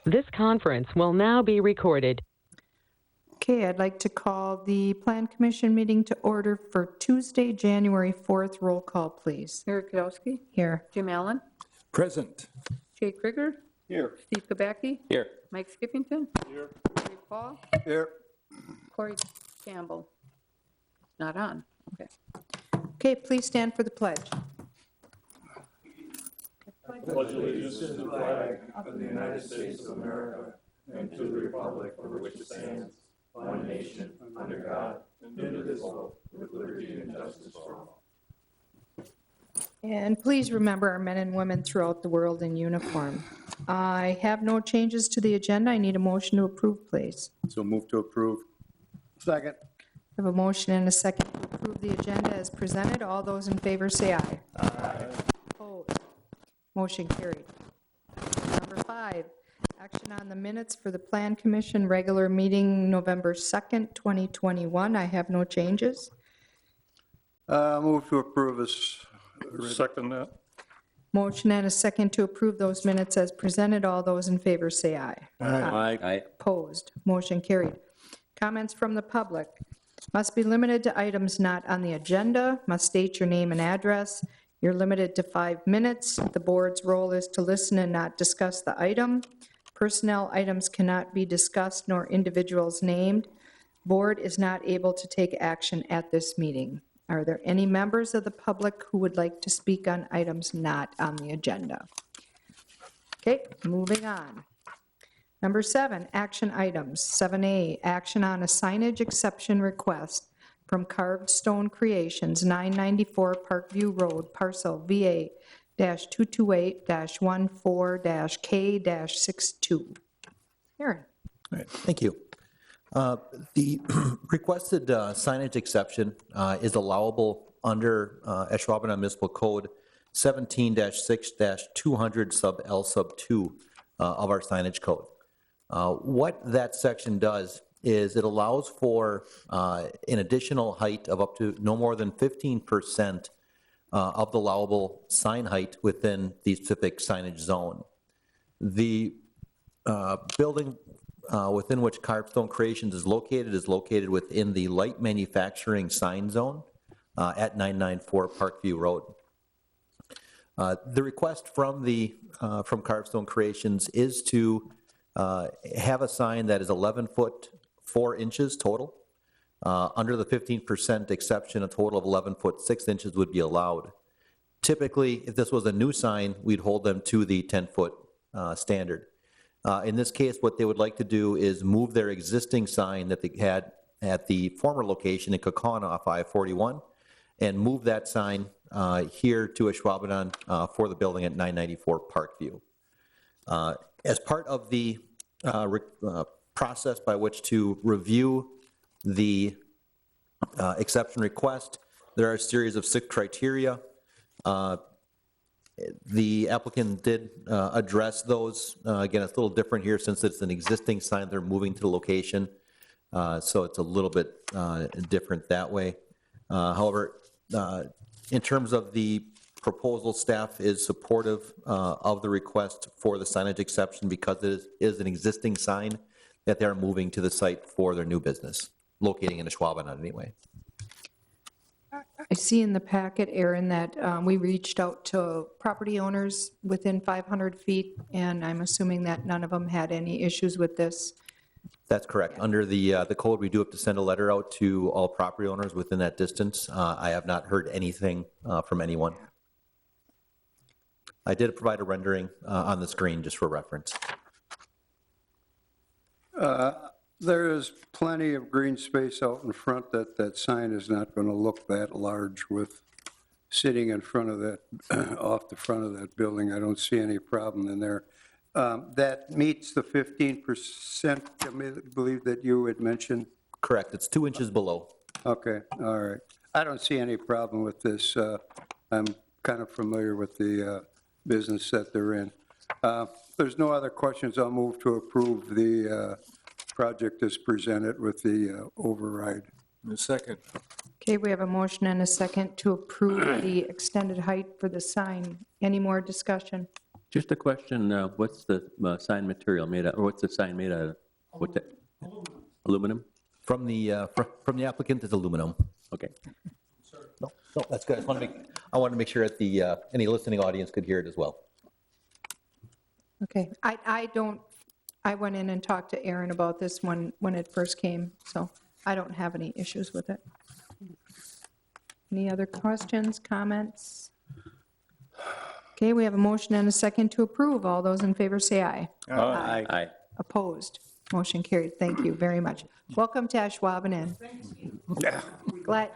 This conference will now be recorded. Okay, I'd like to call the Plan Commission meeting to order for Tuesday, January 4th. Roll call, please. Mary Kudowski. Here. Jim Allen. Present. Jay Krieger. Here. Steve Kabacki. Here. Mike Skippington. Here. Dave Paul. Here. Corey Campbell. Not on. Okay. Okay, please stand for the pledge. Pledge allegiance to the flag of the United States of America and to the republic for which it stands, one nation, under God, indivisible, with liberty and justice for all. And please remember our men and women throughout the world in uniform. I have no changes to the agenda. I need a motion to approve, please. So move to approve. Second. I have a motion and a second to approve the agenda as presented. All those in favor say aye. Aye. Opposed? Motion carried. Number 5, action on the minutes for the Plan Commission regular meeting November 2nd, 2021. I have no changes. Move to approve as. Second that. Motion and a second to approve those minutes as presented. All those in favor say aye. Aye. Opposed? Motion carried. Comments from the public. Must be limited to items not on the agenda. Must state your name and address. You're limited to 5 minutes. The board's role is to listen and not discuss the item. Personnel items cannot be discussed nor individuals named. Board is not able to take action at this meeting. Are there any members of the public who would like to speak on items not on the agenda? Okay, moving on. Number 7, action items. 7A, action on a signage exception request from Carved Stone Creations, 994 Parkview Road, parcel VA-228-14-K-62. Aaron. All right, thank you. The requested signage exception is allowable under Ashwaubenon Municipal Code 17-6-200 sub L sub 2 of our signage code. What that section does is it allows for an additional height of up to no more than 15% of the allowable sign height within the specific signage zone. The building within which Carved Stone Creations is located within the light manufacturing sign zone at 994 Parkview Road. The request from Carved Stone Creations is to have a sign that is 11 foot 4 inches total. Under the 15% exception, a total of 11 foot 6 inches would be allowed. Typically, if this was a new sign, we'd hold them to the 10 foot standard. In this case, what they would like to do is move their existing sign that they had at the former location in Kaukauna off I-41 and move that sign here to Ashwaubenon for the building at 994 Parkview. As part of the process by which to review the exception request, there are a series of 6 criteria. The applicant did address those. Again, it's a little different here since it's an existing sign they're moving to the location, so it's a little bit different that way. However, in terms of the proposal, staff is supportive of the request for the signage exception because it is an existing sign that they're moving to the site for their new business, locating in Ashwaubenon anyway. I see in the packet, Aaron, that we reached out to property owners within 500 feet, and I'm assuming that none of them had any issues with this. That's correct. Under the code, we do have to send a letter out to all property owners within that distance. I have not heard anything from anyone. I did provide a rendering on the screen just for reference. There is plenty of green space out in front. That sign is not going to look that large with sitting in front of that, off the front of that building. I don't see any problem in there. That meets the 15%, I believe that you had mentioned. Correct. It's 2 inches below. Okay, all right. I don't see any problem with this. I'm kind of familiar with the business that they're in. There's no other questions. I'll move to approve the project as presented with the override. A second. Okay, we have a motion and a second to approve the extended height for the sign. Any more discussion? Just a question, what's the sign material made out, or what's the sign made out of? What's that? Aluminum? From the applicant is aluminum. Okay. No, that's good. I wanted to make sure that the, any listening audience could hear it as well. Okay, I went in and talked to Aaron about this when it first came, so I don't have any issues with it. Any other questions, comments? Okay, we have a motion and a second to approve. All those in favor say aye. Aye. Opposed? Motion carried. Thank you very much. Welcome to Ashwaubenon. Glad.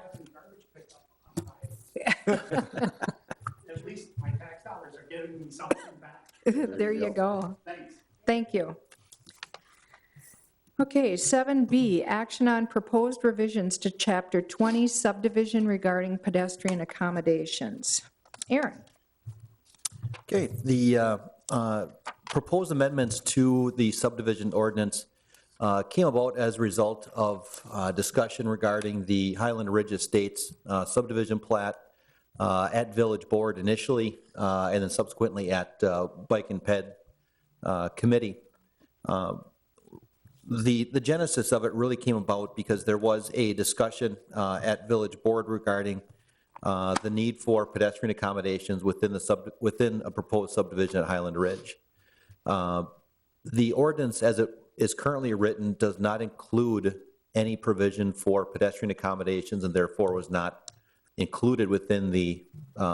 At least my tax dollars are getting me something back. There you go. Thanks. Thank you. Okay, 7B, action on proposed revisions to Chapter 20 subdivision regarding pedestrian accommodations. Aaron? Okay, the proposed amendments to the subdivision ordinance came about as a result of discussion regarding the Highland Ridge Estates subdivision plat at Village Board initially, and then subsequently at Bike and Ped Committee. The genesis of it really came about because there was a discussion at Village Board regarding the need for pedestrian accommodations within a proposed subdivision at Highland Ridge. The ordinance, as it is currently written, does not include any provision for pedestrian accommodations and therefore was not included within the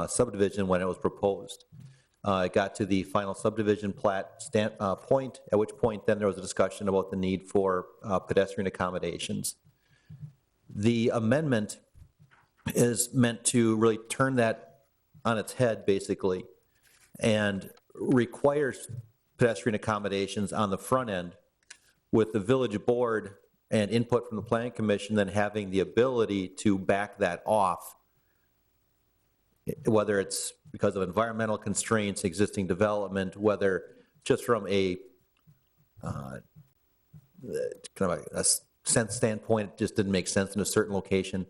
subdivision when it was proposed. It got to the final subdivision plat point, at which point then there was a discussion about the need for pedestrian accommodations. The amendment is meant to really turn that on its head, basically, and requires pedestrian accommodations on the front end, with the village board and input from the planning commission then having the ability to back that off, whether it's because of environmental constraints, existing development, whether just from a kind of a sense standpoint, it just didn't make sense in a certain location.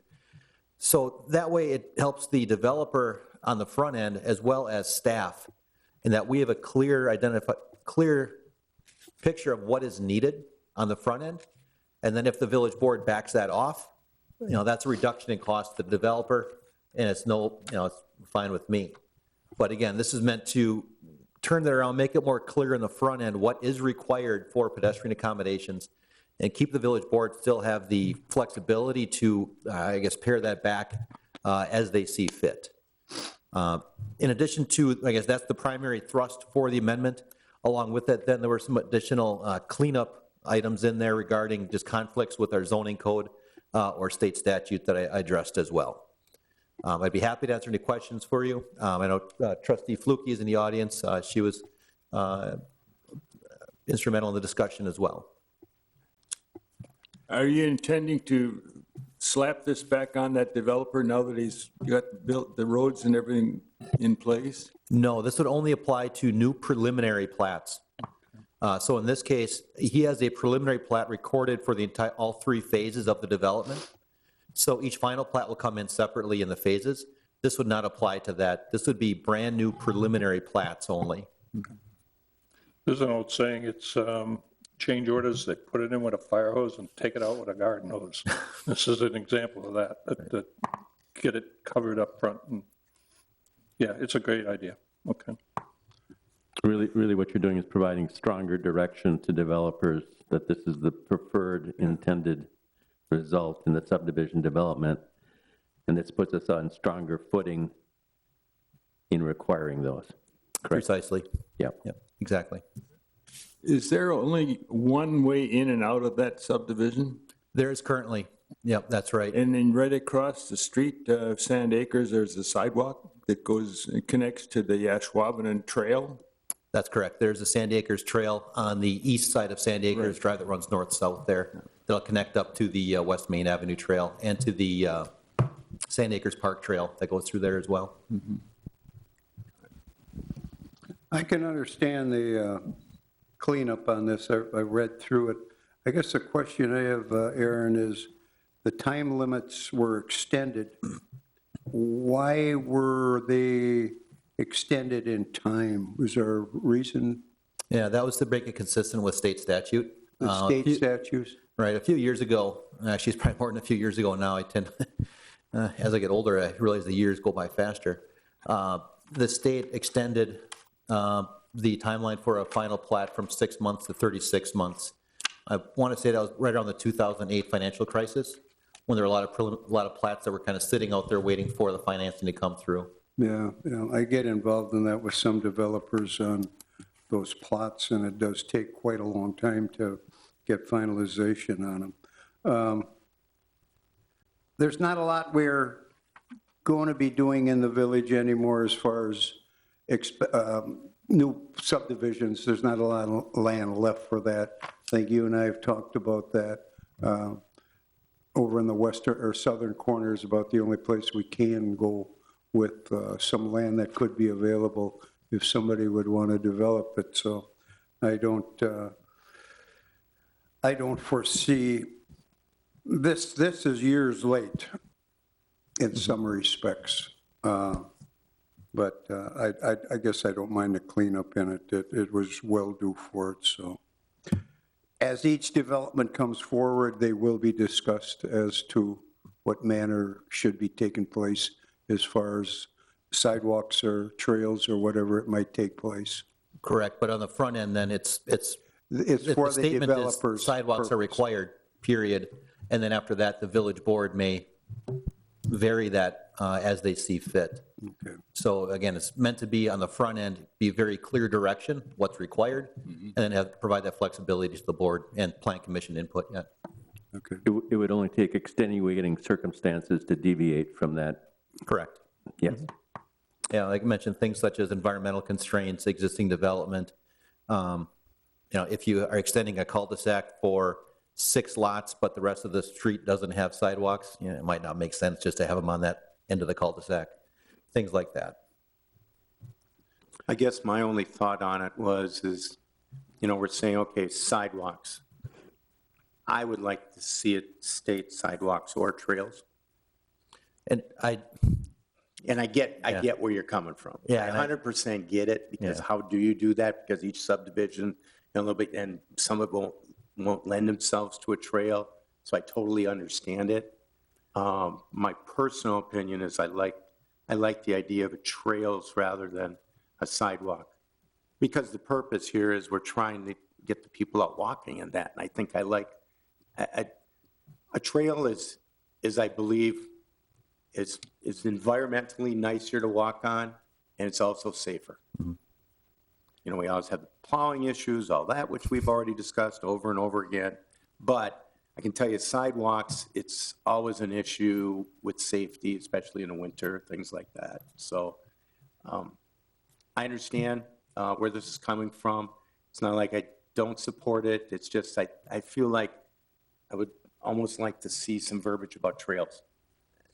So that way it helps the developer on the front end as well as staff, in that we have a clear picture of what is needed on the front end. And then if the village board backs that off, that's a reduction in cost to the developer, and it's it's fine with me. But again, this is meant to turn that around, make it more clear in the front end what is required for pedestrian accommodations, and keep the village board still have the flexibility to, pare that back as they see fit. In addition to, that's the primary thrust for the amendment. Along with it, then there were some additional cleanup items in there regarding just conflicts with our zoning code or state statute that I addressed as well. I'd be happy to answer any questions for you. I know Trustee Fluke is in the audience. She was instrumental in the discussion as well. Are you intending to slap this back on that developer now that he's got built the roads and everything in place? No, this would only apply to new preliminary plats. So in this case, he has a preliminary plat recorded for the all three phases of the development. So each final plat will come in separately in the phases. This would not apply to that. This would be brand new preliminary plats only. There's an old saying, it's change orders, they put it in with a fire hose and take it out with a garden hose. This is an example of that get it covered up front. And yeah, it's a great idea. Okay. Really what you're doing is providing stronger direction to developers that this is the preferred intended result in the subdivision development, and this puts us on stronger footing in requiring those. Correct? Precisely. Yep. Yep, exactly. Is there only one way in and out of that subdivision? There is currently, yep, that's right. And then right across the street of Sand Acres, there's a sidewalk that connects to the Ashwaubenon Trail? That's correct. There's a Sandy Acres Trail on the east side of Sandy Acres Drive that runs north-south there. That'll connect up to the West Main Avenue Trail and to the Sandy Acres Park Trail that goes through there as well. Mm-hmm. I can understand the cleanup on this. I read through it. I guess the question I have, Aaron, is the time limits were extended. Why were they extended in time. Was there a reason, Yeah, that was to make it consistent with state statute. the state statutes? Right, a few years ago, actually it's probably more than a few years ago now, I tend, as I get older, I realize the years go by faster. The state extended the timeline for a final plat from 6 months to 36 months. I want to say that was right around the 2008 financial crisis, when there were a lot of plats that were kind of sitting out there waiting for the financing to come through. Yeah, I get involved in that with some developers on those plots, and it does take quite a long time to get finalization on them. There's not a lot we're going to be doing in the village anymore as far as new subdivisions. There's not a lot of land left for that. I think you and I have talked about that. Over in the western or southern corner is about the only place we can go with some land that could be available if somebody would want to develop it. So I don't foresee, this is years late in some respects. But I guess I don't mind the cleanup in it. It was well due for it, so. As each development comes forward, they will be discussed as to what manner should be taking place as far as sidewalks or trails or whatever it might take place. Correct, but on the front end, then it's It's the for the statement is developers. sidewalks are required, period. And then after that, the village board may vary that as they see fit. Okay. So again, it's meant to be on the front end, be very clear direction, what's required, and then provide that flexibility to the board and plan commission input. Yeah. Okay. It would only take extenuating circumstances to deviate from that. Correct. Yes. Yeah, like I mentioned, things such as environmental constraints, existing development. If you are extending a cul-de-sac for 6 lots, but the rest of the street doesn't have sidewalks, it might not make sense just to have them on that end of the cul-de-sac. Things like that. I guess my only thought on it is, we're saying, okay, sidewalks. I would like to see it state sidewalks or trails. And I get where you're coming from. Yeah, I and 100% get it, because Yeah. how do you do that? Because each subdivision, a little bit, and some of them won't lend themselves to a trail, so I totally understand it. My personal opinion is I like the idea of a trails rather than a sidewalk, because the purpose here is we're trying to get the people out walking in that, and I think I like, a trail is I believe, is environmentally nicer to walk on, and it's also safer. We always have plowing issues, all that, which we've already discussed over and over again. But I can tell you, sidewalks, it's always an issue with safety, especially in the winter, things like that. So I understand where this is coming from. It's not like I don't support it. It's just I feel like I would almost like to see some verbiage about trails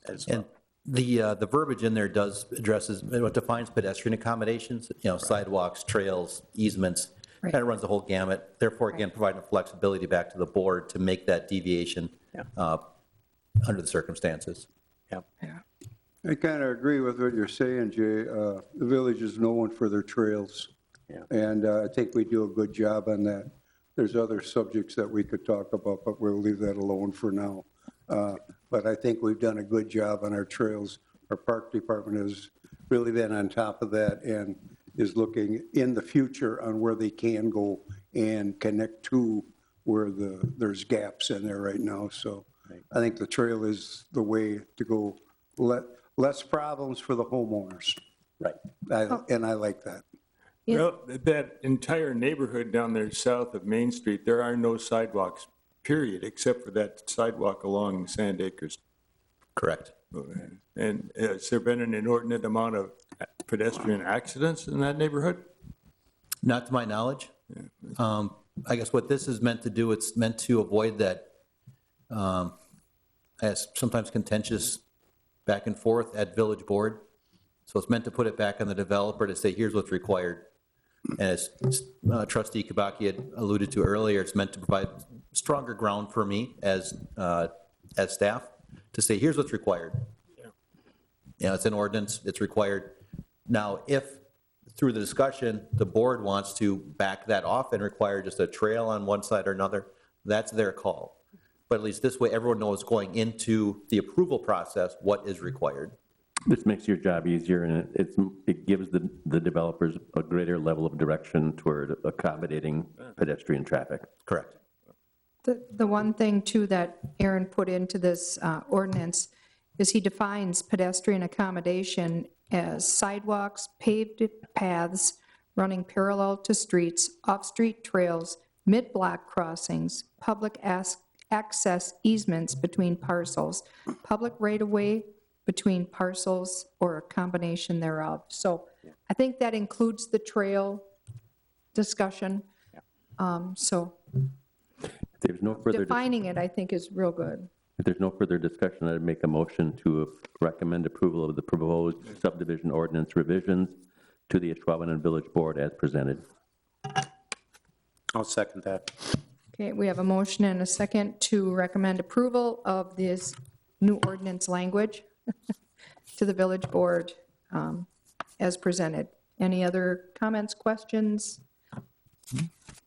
as well. And the verbiage in there defines pedestrian accommodations, sidewalks, trails, easements, kind of runs the whole gamut. Therefore, again, providing flexibility back to the board to make that deviation under the circumstances. Yeah. I kind of agree with what you're saying, Jay. The village is known for their trails. Yeah. And I think we do a good job on that. There's other subjects that we could talk about, but we'll leave that alone for now. But I think we've done a good job on our trails. Our park department has really been on top of that and is looking in the future on where they can go and connect to where there's gaps in there right now. So I think the trail is the way to go. Less problems for the homeowners. Right. And I like that. Yeah. Well, that entire neighborhood down there south of Main Street, there are no sidewalks, period, except for that sidewalk along Sand Acres. Correct. And has there been an inordinate amount of pedestrian accidents in that neighborhood? Not to my knowledge. I guess what this is meant to do, it's meant to avoid that as sometimes contentious back and forth at village board. So it's meant to put it back on the developer to say, here's what's required. And as Trustee Kabaki had alluded to earlier, it's meant to provide stronger ground for me as staff to say, here's what's required. It's an ordinance, it's required. Now, if through the discussion, the board wants to back that off and require just a trail on one side or another, that's their call. But at least this way, everyone knows going into the approval process what is required. This makes your job easier, and it gives the developers a greater level of direction toward accommodating pedestrian traffic. Correct. The one thing, too, that Aaron put into this ordinance is he defines pedestrian accommodation as sidewalks, paved paths running parallel to streets, off-street trails, mid-block crossings, public access easements between parcels, public right-of-way between parcels, or a combination thereof. So I think that includes the trail discussion. So If there's no further defining it, I think, is real good. If there's no further discussion, I'd make a motion to recommend approval of the proposed subdivision ordinance revisions to the Ashwaubenon Village Board as presented. I'll second that. Okay, we have a motion and a second to recommend approval of this new ordinance language to the village board as presented. Any other comments, questions?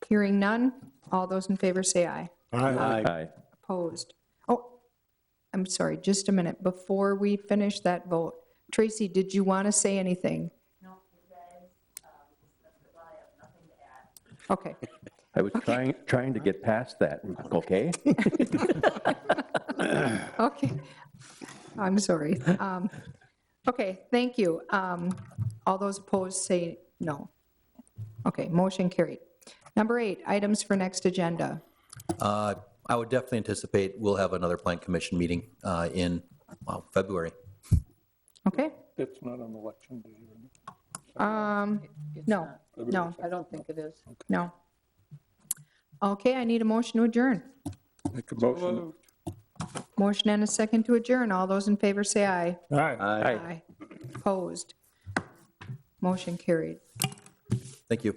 Hearing none, all those in favor say aye. Aye. Opposed? Oh, I'm sorry, just a minute. Before we finish that vote, Tracy, did you want to say anything? No, you guys discussed it, I have nothing to add. Okay. I was trying to get past that, okay? Okay. I'm sorry. Okay, thank you. All those opposed say no. Okay, motion carried. Number 8, items for next agenda. I would definitely anticipate we'll have another plan commission meeting in February. Okay? It's not on election day. It's No, not. no, I don't think it is. no. Okay, I need a motion to adjourn. Make a motion. Motion and a second to adjourn. All those in favor say aye. Aye. Opposed? Motion carried. Thank you.